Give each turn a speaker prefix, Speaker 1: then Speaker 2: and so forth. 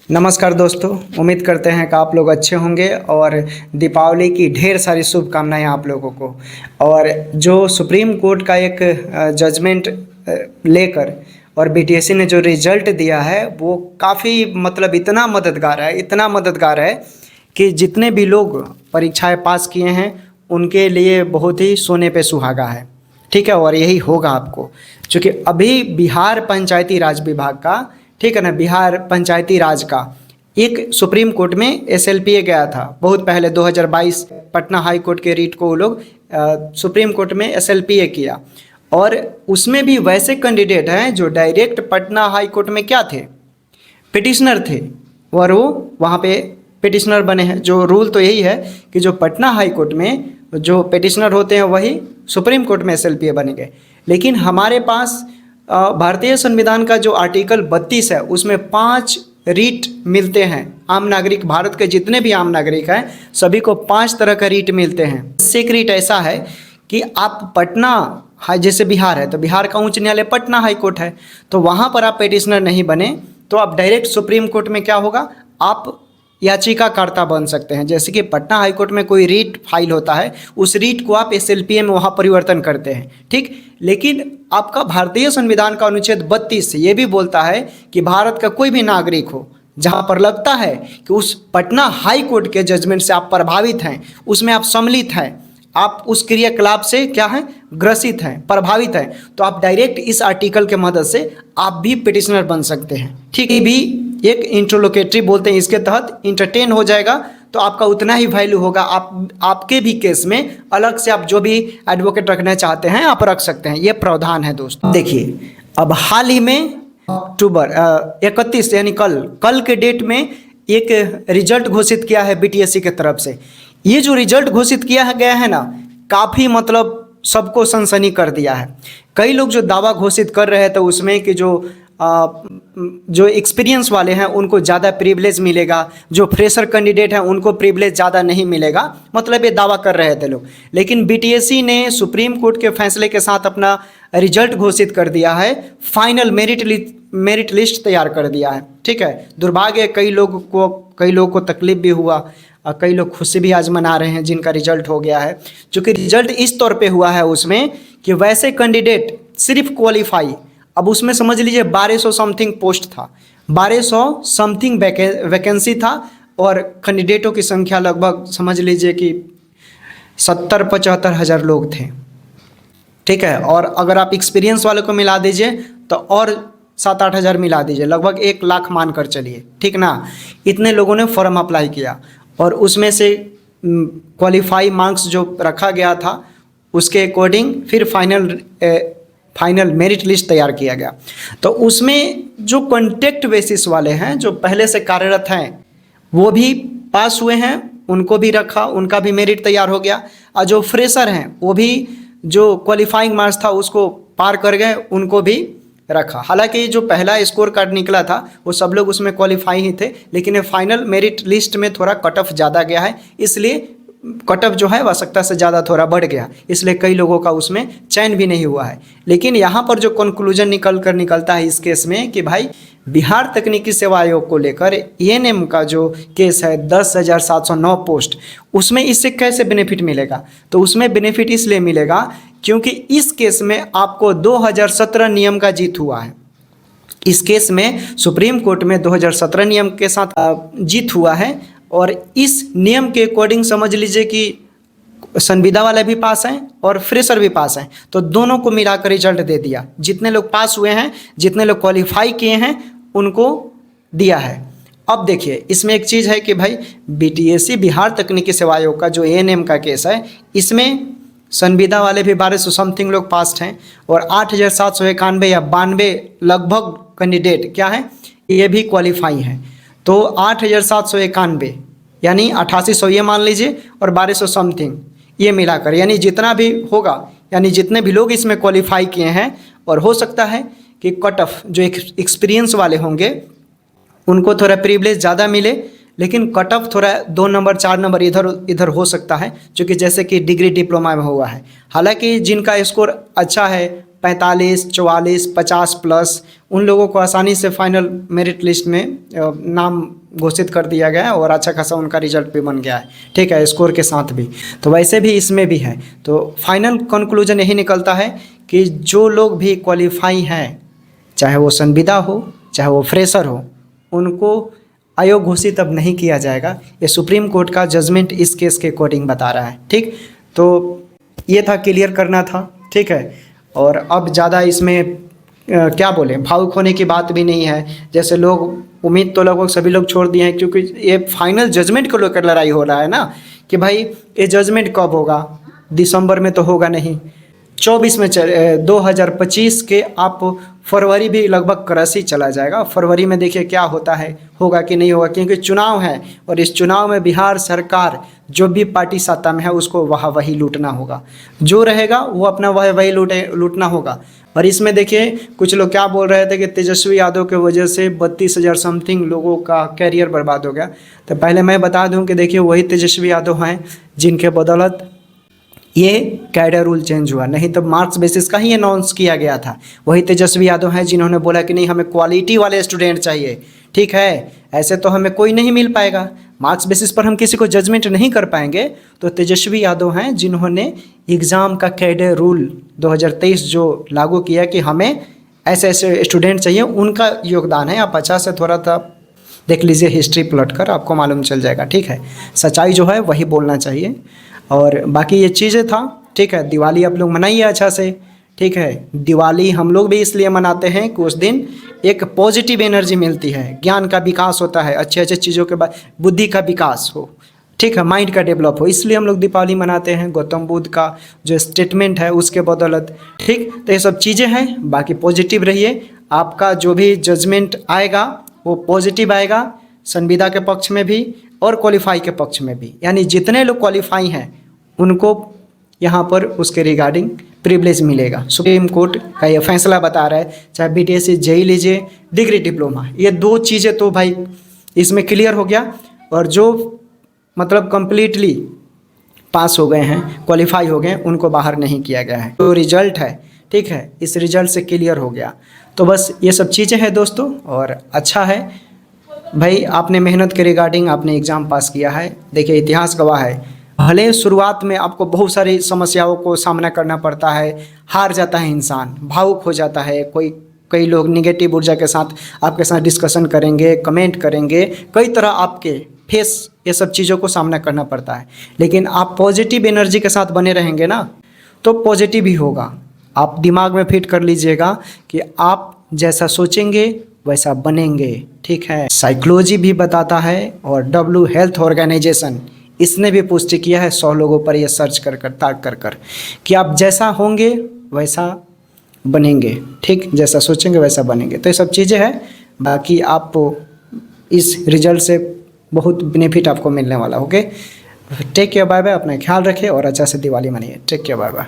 Speaker 1: नमस्कार दोस्तों, उम्मीद करते हैं कि आप लोग अच्छे होंगे और दीपावली की ढेर सारी शुभकामनाएं आप लोगों को। और जो सुप्रीम कोर्ट का एक जजमेंट लेकर और बीटीएससी ने जो रिजल्ट दिया है वो काफ़ी मतलब इतना मददगार है कि जितने भी लोग परीक्षाएं पास किए हैं उनके लिए बहुत ही सोने पे सुहागा है। ठीक है, और यही होगा आपको, क्योंकि अभी बिहार पंचायती राज विभाग का, ठीक है ना, बिहार पंचायती राज का एक सुप्रीम कोर्ट में एसएलपीए गया था बहुत पहले 2022। पटना हाई कोर्ट के रीट को वो लोग सुप्रीम कोर्ट में एसएलपीए किया और उसमें भी वैसे कैंडिडेट हैं जो डायरेक्ट पटना हाई कोर्ट में क्या थे, पिटिशनर थे, और वो वहाँ पे पिटिशनर बने हैं। जो रूल तो यही है कि जो पटना हाई कोर्ट में जो पिटिशनर होते हैं वही सुप्रीम कोर्ट में एसएलपीए बनेंगे। लेकिन हमारे पास भारतीय संविधान का जो आर्टिकल 32 है उसमें 5 रीट मिलते हैं। आम नागरिक, भारत के जितने भी आम नागरिक हैं सभी को 5 तरह का रीट मिलते हैं। एक रीट ऐसा है कि आप पटना, जैसे बिहार है तो बिहार का उच्च न्यायालय पटना हाई कोर्ट है, तो वहाँ पर आप पिटिशनर नहीं बने तो आप डायरेक्ट सुप्रीम कोर्ट में क्या होगा, आप याचिकाकर्ता बन सकते हैं। जैसे कि पटना हाई कोर्ट में कोई रीट फाइल होता है, उस रीट को आप एसएलपीए में वहाँ परिवर्तन करते हैं, ठीक। लेकिन आपका भारतीय संविधान का अनुच्छेद 32 ये भी बोलता है कि भारत का कोई भी नागरिक हो, जहाँ पर लगता है कि उस पटना हाई कोर्ट के जजमेंट से आप प्रभावित हैं, उसमें आप सम्मिलित हैं, आप उस क्रियाकलाप से क्या है, ग्रसित हैं, प्रभावित हैं, तो आप डायरेक्ट इस आर्टिकल के मदद से आप भी पिटिशनर बन सकते हैं। ठीक है, भी एक इंट्रोलोकेटरी बोलते हैं, इसके तहत इंटरटेन हो जाएगा तो आपका उतना ही वैल्यू होगा। आपके भी केस में अलग से आप जो भी एडवोकेट रखना चाहते हैं आप रख सकते हैं, ये प्रावधान है दोस्तों। देखिए, अब हाल ही में अक्टूबर 31 यानी कल के डेट में एक रिजल्ट घोषित किया है बीटीएससी की तरफ से। ये जो रिजल्ट घोषित किया गया है ना, काफ़ी मतलब सबको सनसनी कर दिया है। कई लोग जो दावा घोषित कर रहे थे उसमें कि जो एक्सपीरियंस वाले हैं उनको ज़्यादा प्रिविलेज मिलेगा, जो फ्रेशर कैंडिडेट हैं उनको प्रिविलेज ज़्यादा नहीं मिलेगा, मतलब ये दावा कर रहे थे लोग। लेकिन बीटीएससी ने सुप्रीम कोर्ट के फैसले के साथ अपना रिजल्ट घोषित कर दिया है, फाइनल मेरिट लिस्ट तैयार कर दिया है। ठीक है, दुर्भाग्य कई लोगों को तकलीफ भी हुआ और कई लोग खुशी भी आज मना रहे हैं जिनका रिजल्ट हो गया है। चूँकि रिजल्ट इस तौर पे हुआ है उसमें कि वैसे कैंडिडेट सिर्फ क्वालिफाई, अब उसमें समझ लीजिए 1200 समथिंग पोस्ट था, 1200 समथिंग वैकेंसी था और कैंडिडेटों की संख्या लगभग समझ लीजिए कि 70-75 हज़ार लोग थे। ठीक है, और अगर आप एक्सपीरियंस वाले को मिला दीजिए तो और 7-8 हज़ार मिला दीजिए, लगभग 1 लाख मान कर चलिए, ठीक ना। इतने लोगों ने फॉर्म अप्लाई किया और उसमें से क्वालिफाई मार्क्स जो रखा गया था उसके अकॉर्डिंग फिर फाइनल मेरिट लिस्ट तैयार किया गया। तो उसमें जो कॉन्ट्रैक्ट बेसिस वाले हैं, जो पहले से कार्यरत हैं, वो भी पास हुए हैं, उनको भी रखा, उनका भी मेरिट तैयार हो गया। और जो फ्रेशर हैं वो भी जो क्वालिफाइंग मार्क्स था उसको पार कर गए, उनको भी रखा। हालांकि जो पहला स्कोर कार्ड निकला था वो सब लोग उसमें क्वालिफाई ही थे, लेकिन ये फाइनल मेरिट लिस्ट में थोड़ा कट ऑफ ज़्यादा गया है, इसलिए कट ऑफ जो है आवश्यकता से ज़्यादा थोड़ा बढ़ गया, इसलिए कई लोगों का उसमें चयन भी नहीं हुआ है। लेकिन यहाँ पर जो कंक्लूजन निकलता है इस केस में कि भाई बिहार तकनीकी सेवा आयोग को लेकर एएनएम का जो केस है 10,709 पोस्ट, उसमें इससे कैसे बेनिफिट मिलेगा, तो उसमें बेनिफिट इसलिए मिलेगा क्योंकि इस केस में आपको 2017 नियम का जीत हुआ है। इस केस में सुप्रीम कोर्ट में 2017 नियम के साथ जीत हुआ है और इस नियम के अकॉर्डिंग समझ लीजिए कि संविदा वाले भी पास हैं और फ्रेशर भी पास हैं, तो दोनों को मिलाकर रिजल्ट दे दिया। जितने लोग पास हुए हैं, जितने लोग क्वालिफाई किए हैं, उनको दिया है। अब देखिए, इसमें एक चीज़ है कि भाई बीटीएससी बिहार तकनीकी सेवा आयोग का जो एएनएम का केस है, इसमें संविदा वाले भी 1200 समथिंग लोग पास हैं और 8,791 या 92 लगभग कैंडिडेट क्या है, ये भी क्वालिफाई हैं। तो 8,791 यानी 8800 ये मान लीजिए और 1200 समथिंग ये मिलाकर, यानी जितना भी होगा, यानी जितने भी लोग इसमें क्वालिफाई किए हैं, और हो सकता है कि कट ऑफ जो एक्सपीरियंस वाले होंगे उनको थोड़ा प्रिविलेज ज़्यादा मिले, लेकिन कट ऑफ थोड़ा 2 नंबर 4 नंबर इधर हो सकता है, क्योंकि जैसे कि डिग्री डिप्लोमा में हुआ है। हालांकि जिनका स्कोर अच्छा है 45, 44, 50 प्लस उन लोगों को आसानी से फाइनल मेरिट लिस्ट में नाम घोषित कर दिया गया है और अच्छा खासा उनका रिजल्ट भी बन गया है, ठीक है, स्कोर के साथ भी। तो वैसे भी इसमें भी है। तो फाइनल कंक्लूजन यही निकलता है कि जो लोग भी क्वालिफाई हैं, चाहे वो संविदा हो चाहे वो फ्रेशर हो, उनको आयोग घोषित अब नहीं किया जाएगा। ये सुप्रीम कोर्ट का जजमेंट इस केस के अकॉर्डिंग बता रहा है, ठीक। तो ये था, क्लियर करना था, ठीक है। और अब ज़्यादा इसमें क्या बोलें, भावुक होने की बात भी नहीं है। जैसे लोग उम्मीद तो लगभग सभी लोग छोड़ दिए हैं, क्योंकि ये फाइनल जजमेंट को लेकर लड़ाई हो रहा है ना, कि भाई ये जजमेंट कब होगा, दिसंबर में तो होगा नहीं, 24 में 2025 के आप फरवरी भी लगभग क्रस ही चला जाएगा। फरवरी में देखिए क्या होता है, होगा कि नहीं होगा, क्योंकि चुनाव है और इस चुनाव में बिहार सरकार जो भी पार्टी सत्ता में है उसको वही लूटना होगा, जो रहेगा वो अपना वही लूटना होगा। और इसमें देखिए कुछ लोग क्या बोल रहे थे कि तेजस्वी यादव के वजह से 32,000 समथिंग लोगों का कैरियर बर्बाद हो गया। तो पहले मैं बता दूं कि देखिए वही तेजस्वी यादव हैं जिनके बदौलत ये कैडर रूल चेंज हुआ, नहीं तो मार्क्स बेसिस का ही अनाउंस किया गया था। वही तेजस्वी यादव हैं जिन्होंने बोला कि नहीं, हमें क्वालिटी वाले स्टूडेंट चाहिए, ठीक है, ऐसे तो हमें कोई नहीं मिल पाएगा, मार्क्स बेसिस पर हम किसी को जजमेंट नहीं कर पाएंगे। तो तेजस्वी यादव हैं जिन्होंने एग्ज़ाम का कैडर रूल 2023 जो लागू किया कि हमें ऐसे ऐसे स्टूडेंट चाहिए, उनका योगदान है। आप अच्छा से थोड़ा सा देख लीजिए, हिस्ट्री पलट कर आपको मालूम चल जाएगा, ठीक है। सच्चाई जो है वही बोलना चाहिए। और बाकी ये चीज़ें था, ठीक है। दिवाली आप लोग मनाइए अच्छा से, ठीक है। दिवाली हम लोग भी इसलिए मनाते हैं कि उस दिन एक पॉजिटिव एनर्जी मिलती है, ज्ञान का विकास होता है, अच्छे अच्छे चीज़ों के बाद बुद्धि का विकास हो, ठीक है, माइंड का डेवलप हो, इसलिए हम लोग दीपावली मनाते हैं। गौतम बुद्ध का जो स्टेटमेंट है उसके बदौलत, ठीक। तो ये सब चीज़ें हैं। बाकी पॉजिटिव रहिए, आपका जो भी जजमेंट आएगा वो पॉजिटिव आएगा, संविदा के पक्ष में भी और क्वालिफाई के पक्ष में भी। यानी जितने लोग क्वालिफाई हैं उनको यहाँ पर उसके रिगार्डिंग प्रिविलेज मिलेगा। सुप्रीम कोर्ट का ये फैसला बता रहा है, चाहे बीटीएस जेई लीजिए, डिग्री डिप्लोमा, ये दो चीज़ें तो भाई इसमें क्लियर हो गया। और जो मतलब कंप्लीटली पास हो गए हैं, क्वालिफाई हो गए, उनको बाहर नहीं किया गया है। तो रिजल्ट है, ठीक है, इस रिजल्ट से क्लियर हो गया। तो बस ये सब चीज़ें हैं दोस्तों, और अच्छा है भाई, आपने मेहनत के रिगार्डिंग आपने एग्ज़ाम पास किया है। देखिए इतिहास गवाह है, भले शुरुआत में आपको बहुत सारी समस्याओं को सामना करना पड़ता है, हार जाता है इंसान, भावुक हो जाता है, कई लोग निगेटिव ऊर्जा के साथ आपके साथ डिस्कशन करेंगे, कमेंट करेंगे, कई तरह आपके फेस ये सब चीज़ों को सामना करना पड़ता है। लेकिन आप पॉजिटिव एनर्जी के साथ बने रहेंगे ना, तो पॉजिटिव ही होगा। आप दिमाग में फिट कर लीजिएगा कि आप जैसा सोचेंगे वैसा बनेंगे, ठीक है। साइकोलॉजी भी बताता है और डब्ल्यू हेल्थ ऑर्गेनाइजेशन इसने भी पुष्टि किया है 100 लोगों पर यह सर्च कर कि आप जैसा होंगे वैसा बनेंगे, ठीक, जैसा सोचेंगे वैसा बनेंगे। तो ये सब चीज़ें हैं। बाकी आप इस रिजल्ट से बहुत बेनिफिट आपको मिलने वाला, okay. Take care, bye bye, अपना ख्याल रखें और अच्छा से दिवाली मनाइए। Take care, bye bye.